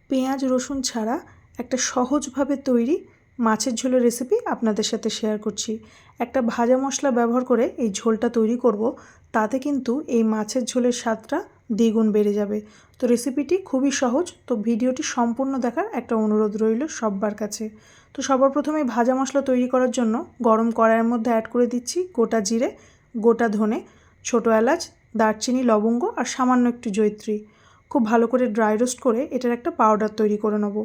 পেঁয়াজ রসুন ছাড়া একটা সহজভাবে তৈরি মাছের ঝোলের রেসিপি আপনাদের সাথে শেয়ার করছি। একটা ভাজা মশলা ব্যবহার করে এই ঝোলটা তৈরি করব, তাতে কিন্তু এই মাছের ঝোলের স্বাদটা দ্বিগুণ বেড়ে যাবে। তো রেসিপিটি খুবই সহজ, তো ভিডিওটি সম্পূর্ণ দেখার একটা অনুরোধ রইল সবার কাছে। তো সবার প্রথমে ভাজা মশলা তৈরি করার জন্য গরম কড়াইয়ের মধ্যে অ্যাড করে দিচ্ছি গোটা জিরে, গোটা ধনে, ছোটো এলাচ, দারচিনি, লবঙ্গ আর সামান্য একটু জয়িত্রী। খুব ভালো করে ড্রাই রোস্ট করে এটার একটা পাউডার তৈরি করে নেব।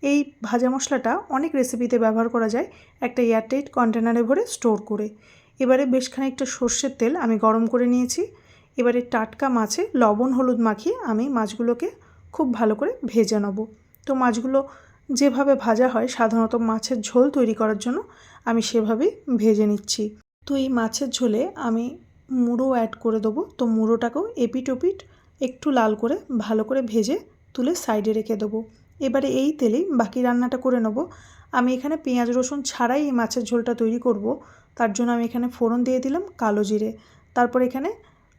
এই ভাজা মশলাটা অনেক রেসিপিতে ব্যবহার করা যায় একটা এয়ারটাইট কন্টেনারে ভরে স্টোর করে। এবারে বেশ খানিকটা সর্ষের তেল আমি গরম করে নিয়েছি। এবারে টাটকা মাছে লবণ হলুদ মাখিয়ে আমি মাছগুলোকে খুব ভালো করে ভেজে নেব। তো মাছগুলো যেভাবে ভাজা হয় সাধারণত মাছের ঝোল তৈরি করার জন্য আমি সেভাবেই ভেজে নিচ্ছি। তো এই মাছের ঝোলে আমি মুড়ো অ্যাড করে দেবো। তো মুড়োটাকেও এপিট ওপিট একটু লাল করে ভালো করে ভেজে তুলে সাইডে রেখে দেবো। এবারে এই তেলেই বাকি রান্নাটা করে নেব। আমি এখানে পেঁয়াজ রসুন ছাড়াই এই মাছের ঝোলটা তৈরি করব। তার জন্য আমি এখানে ফোড়ন দিয়ে দিলাম কালো জিরে। তারপর এখানে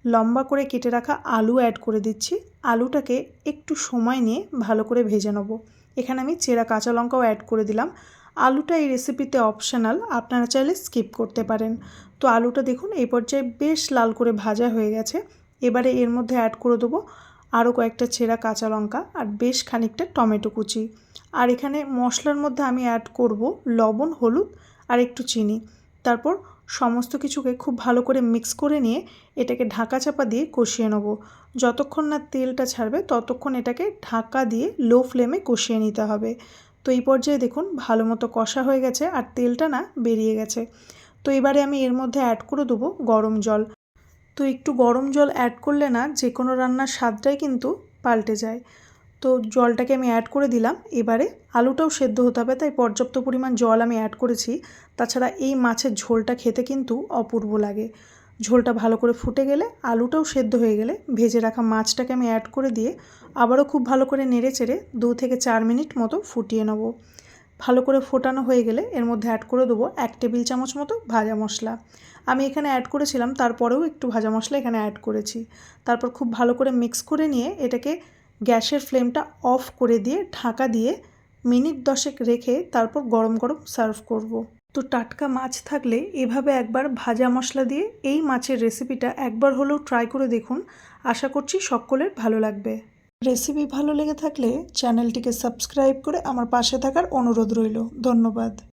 লম্বা করে কেটে রাখা আলু অ্যাড করে দিচ্ছি। আলুটাকে একটু সময় নিয়ে ভালো করে ভেজে নেব। এখানে আমি চেরা কাঁচা লঙ্কাও অ্যাড করে দিলাম। আলুটা এই রেসিপিতে অপশনাল, আপনারা চাইলে স্কিপ করতে পারেন। তো আলুটা দেখুন এই পর্যায়ে বেশ লাল করে ভাজা হয়ে গেছে। এবারে এর মধ্যে অ্যাড করে দেবো আরও কয়েকটা চেরা কাঁচা লঙ্কা আর বেশ খানিকটা টমেটো কুচি। আর এখানে মশলার মধ্যে আমি অ্যাড করব লবণ, হলুদ আর একটু চিনি। তারপর সমস্ত কিছুকে খুব ভালো করে মিক্স করে নিয়ে এটাকে ঢাকা চাপা দিয়ে কষিয়ে নেব। যতক্ষণ না তেলটা ছাড়বে ততক্ষণ এটাকে ঢাকা দিয়ে লো ফ্লেমে কষিয়ে নিতে হবে। তো এই পর্যায়ে দেখুন ভালো মতো কষা হয়ে গেছে আর তেলটা না বেরিয়ে গেছে। তো এবারে আমি এর মধ্যে অ্যাড করে দেবো গরম জল। তো একটু গরম জল অ্যাড করলে না যে কোনো রান্নার স্বাদটাই কিন্তু পাল্টে যায়। তো জলটাকে আমি অ্যাড করে দিলাম। এবারে আলুটাও সেদ্ধ হতে হবে, তাই পর্যাপ্ত পরিমাণ জল আমি অ্যাড করেছি। তাছাড়া এই মাছের ঝোলটা খেতে কিন্তু অপূর্ব লাগে। ঝোলটা ভালো করে ফুটে গেলে, আলুটাও সেদ্ধ হয়ে গেলে ভেজে রাখা মাছটাকে আমি অ্যাড করে দিয়ে আবারও খুব ভালো করে নেড়ে চেড়ে 2 থেকে 4 মিনিট মতো ফুটিয়ে নেব। ভালো করে ফোটানো হয়ে গেলে এর মধ্যে অ্যাড করে দেবো 1 টেবিল চামচ মতো ভাজা মশলা। আমি এখানে অ্যাড করেছিলাম, তারপরেও একটু ভাজা মশলা এখানে অ্যাড করেছি। তারপর খুব ভালো করে মিক্স করে নিয়ে এটাকে গ্যাসের ফ্লেমটা অফ করে দিয়ে ঢাকা দিয়ে মিনিট 10 রেখে তারপর গরম গরম সার্ভ করব। তো টাটকা মাছ থাকলে এভাবে একবার ভাজা মশলা দিয়ে এই মাছের রেসিপিটা একবার হলেও ট্রাই করে দেখুন। আশা করছি সকলের ভালো লাগবে। রেসিপি ভালো লেগে থাকলে চ্যানেলটিকে সাবস্ক্রাইব করে আমার পাশে থাকার অনুরোধ রইল। ধন্যবাদ।